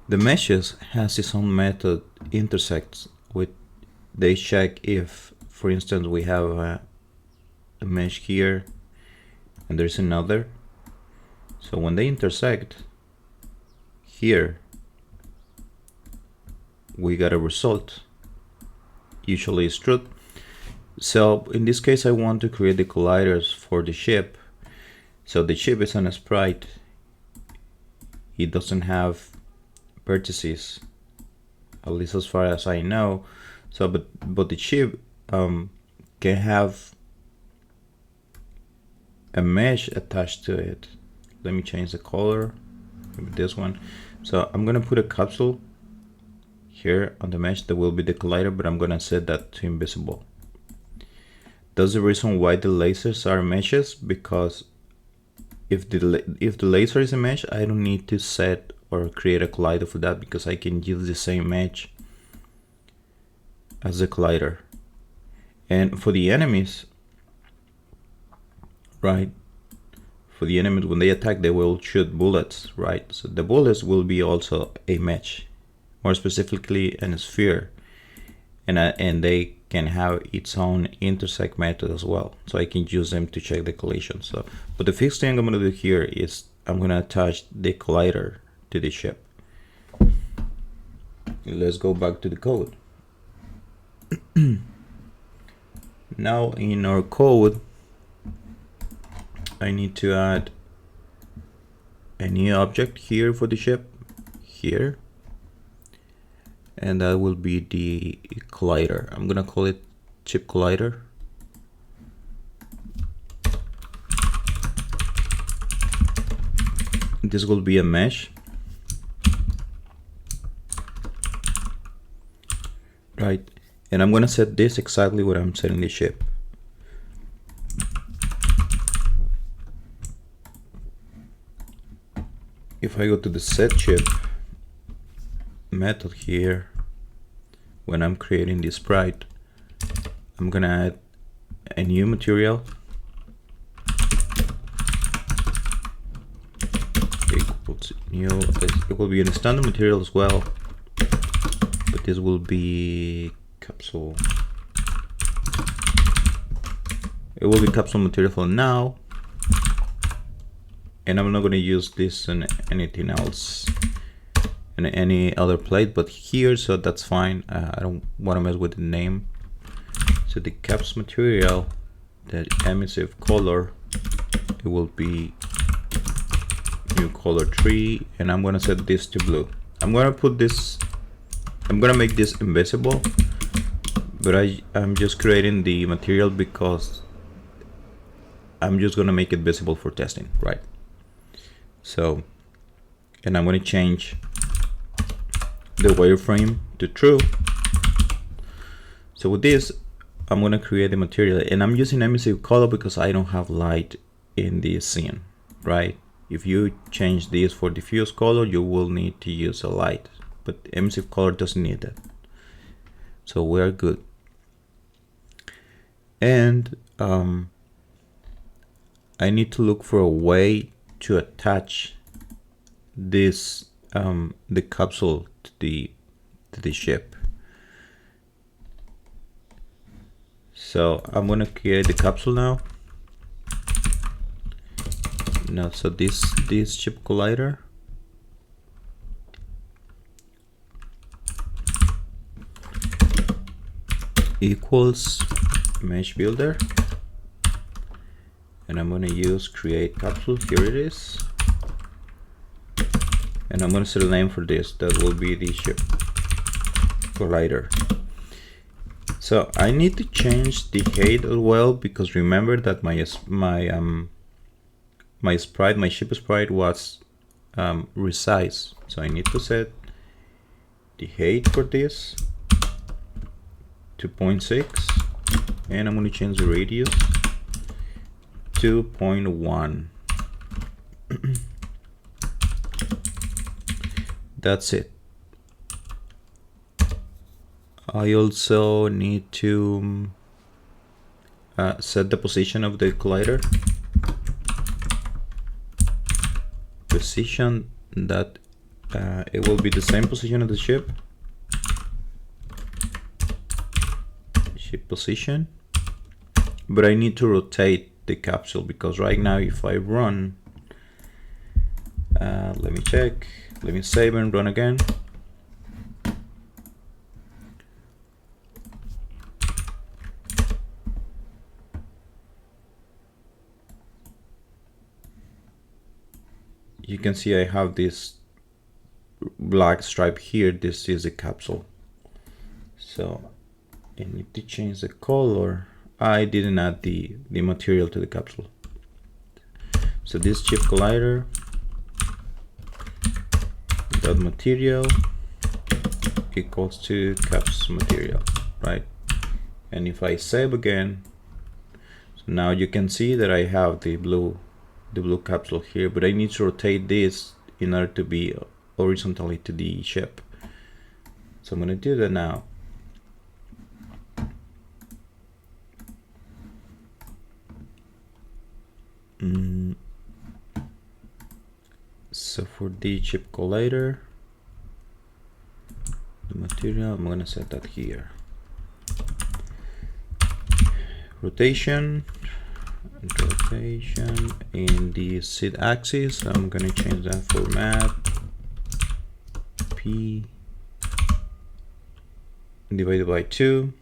The meshes has its own method intersects, with they check if, for instance, we have a mesh here and there's another. So when they intersect here, we got a result. Usually it's truth. So in this case, I want to create the colliders for the ship. So the ship is on a sprite. It doesn't have vertices, at least as far as I know. So, but the ship can have a mesh attached to it. Let me change the color, maybe this one. So I'm gonna put a capsule here on the mesh that will be the collider, but I'm gonna set that to invisible. That's the reason why the lasers are meshes, because if the laser is a mesh, I don't need to set or create a collider for that, because I can use the same mesh as the collider. And for the enemies, right? For the enemies, when they attack, they will shoot bullets, right? So the bullets will be also a mesh, more specifically a sphere, and they can have its own intersect method as well. So I can use them to check the collision. So, but the first thing I'm gonna do here is I'm gonna attach the collider to the ship. Let's go back to the code. Now in our code, I need to add a new object here for the ship, here, and that will be the collider. I'm gonna call it chip collider. This will be a mesh, right? And I'm gonna set this exactly what I'm setting the ship. If I go to the set ship method here, when I'm creating this sprite, I'm gonna add a new material equals new. It will be a standard material as well, but this will be capsule. It will be capsule material for now, and I'm not going to use this in anything else, in any other plate but here, so that's fine. I don't want to mess with the name. So the caps material, the emissive color, it will be new color 3, and I'm going to set this to blue. I'm going to put this, I'm going to make this invisible, but I'm just creating the material because I'm just going to make it visible for testing, right? So, and I'm going to change the wireframe to true. So with this, I'm going to create the material, and I'm using emissive color because I don't have light in this scene, right? If you change this for diffuse color, you will need to use a light, but emissive color doesn't need that. So we are good. And I need to look for a way to attach this the capsule to the ship. So I'm gonna create the capsule now. So this ship collider equals mesh builder, and I'm going to use create capsule. Here it is, and I'm going to set a name for this. That will be the ship collider. So I need to change the height as well, because remember that my sprite, my ship sprite was resized. So I need to set the height for this to 0.6, and I'm going to change the radius to 0.1. That's it. I also need to set the position of the collider. Position that it will be the same position of the ship position, but I need to rotate the capsule because right now if I run, let me check, let me save and run again. You can see I have this black stripe here. This is the capsule. So I need to change the color. I didn't add the material to the capsule. So this chip collider, dot material equals to caps material, right? And if I save again, so now you can see that I have the blue capsule here, but I need to rotate this in order to be horizontally to the ship. So I'm going to do that now. So for the chip collider, the material, I'm going to set that here. Rotation in the Z axis, I'm going to change that format P divided by 2,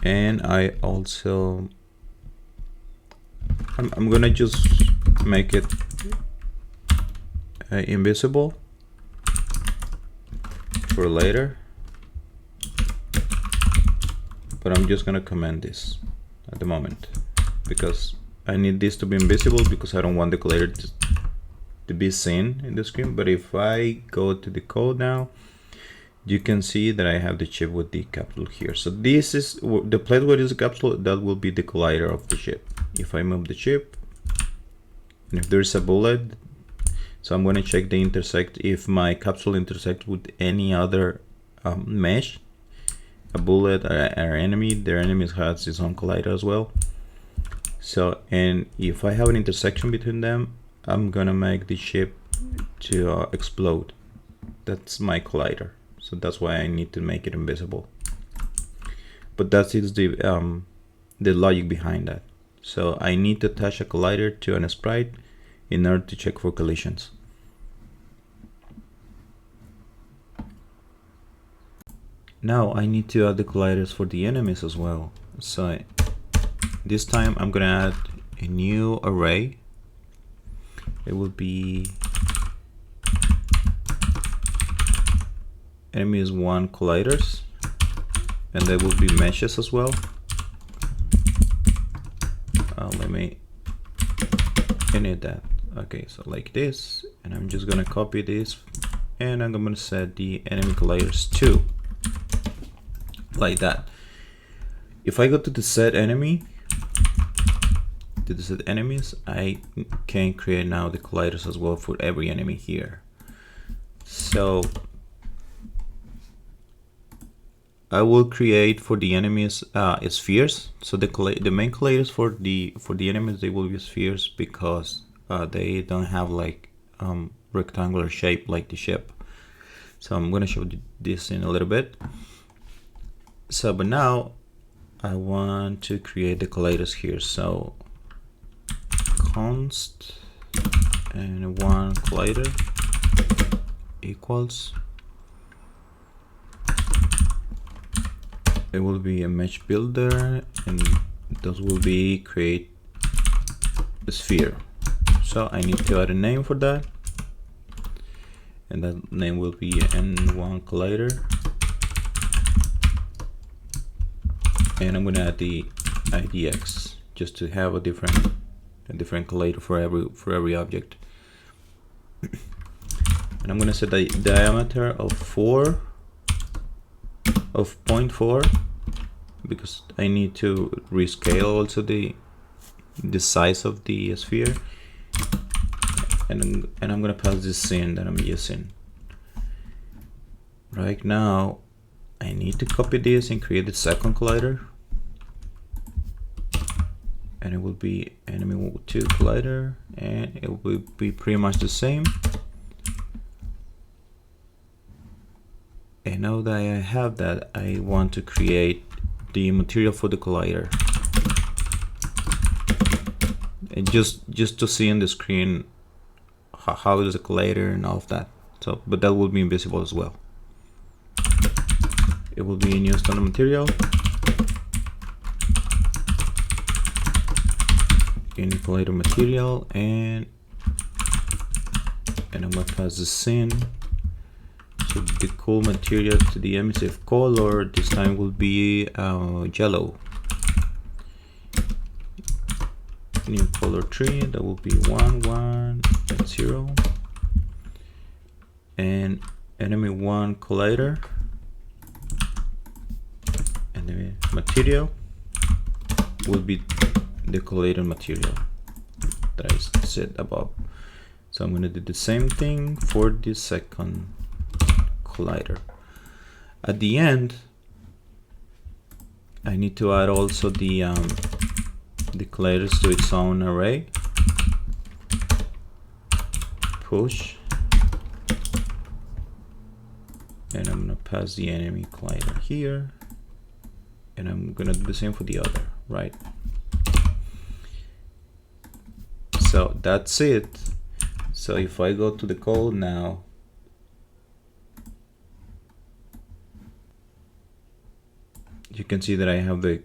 and I also I'm gonna just make it invisible for later, but I'm just gonna comment this at the moment because I need this to be invisible because I don't want the collider to be seen in the screen. But if I go to the code now, you can see that I have the chip with the capsule here. So this is the plate where is the capsule, that will be the collider of the ship. If I move the chip, and if there's a bullet, so I'm going to check the intersect. If my capsule intersects with any other mesh, a bullet or enemy, their enemy has its own collider as well. So, and if I have an intersection between them, I'm gonna make the ship to explode. That's my collider. So that's why I need to make it invisible. But that is the logic behind that. So I need to attach a collider to an sprite in order to check for collisions. Now I need to add the colliders for the enemies as well. So this time I'm gonna add a new array. It will be enemies 1 colliders, and there will be meshes as well. Let me edit that. Okay, so like this, and I'm just gonna copy this, and I'm gonna set the enemy colliders 2, like that. If I go to the set enemy, to the set enemies, I can create now the colliders as well for every enemy here. So I will create for the enemies spheres. So the main colliders for the enemies, they will be spheres because they don't have like rectangular shape like the ship. So I'm gonna show this in a little bit. So but now I want to create the colliders here. So const and 1 collider equals, it will be a mesh builder, and those will be create a sphere. So I need to add a name for that, and that name will be n1 collider, and I'm going to add the idx just to have a different collider for every object. And I'm going to set a diameter of 0.4 because I need to rescale also the size of the sphere, and I'm gonna pass this scene that I'm using right now. I need to copy this and create the second collider, and it will be enemy 2 collider, and it will be pretty much the same. And now that I have that, I want to create the material for the collider. And just to see on the screen how is the collider and all of that. So, but that will be invisible as well. It will be a new standard material. In collider material, and I'm gonna pass this in. So the cool material to the emissive color this time will be yellow. New color tree, that will be 1, 1, and 0. And enemy 1 collider. And the material will be the collider material that I said above. So I'm going to do the same thing for the second collider. At the end, I need to add also the colliders to its own array. Push, and I'm going to pass the enemy collider here, and I'm going to do the same for the other, right? So that's it. So if I go to the code now, you can see that I have the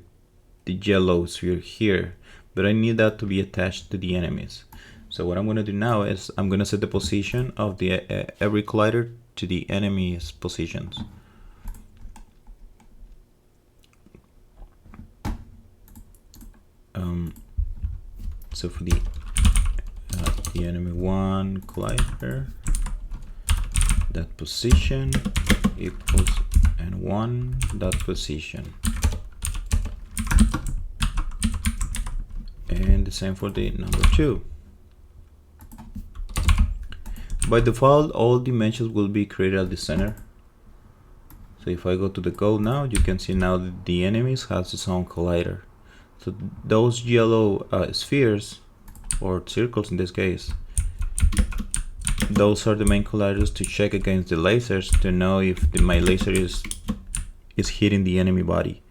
yellow sphere here, but I need that to be attached to the enemies. So what I'm going to do now is I'm going to set the position of the every collider to the enemy's positions. So for the enemy 1 collider, that position equals n1 that position, and the same for the number 2. By default, all dimensions will be created at the center. So if I go to the code now, you can see now that the enemies has its own collider. So those yellow spheres, or circles in this case, those are the main colliders to check against the lasers to know if my laser is hitting the enemy body.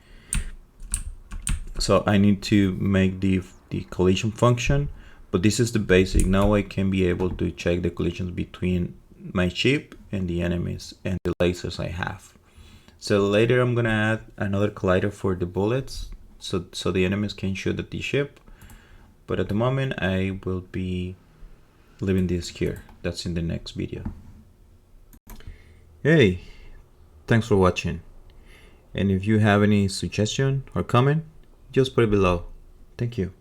So I need to make the collision function, but this is the basic. Now I can be able to check the collisions between my chip and the enemies and the lasers I have. So later I'm gonna add another collider for the bullets, so the enemies can shoot at the ship. But at the moment I will be leaving this here. That's in the next video. Hey, thanks for watching. And if you have any suggestion or comment, just put it below. Thank you.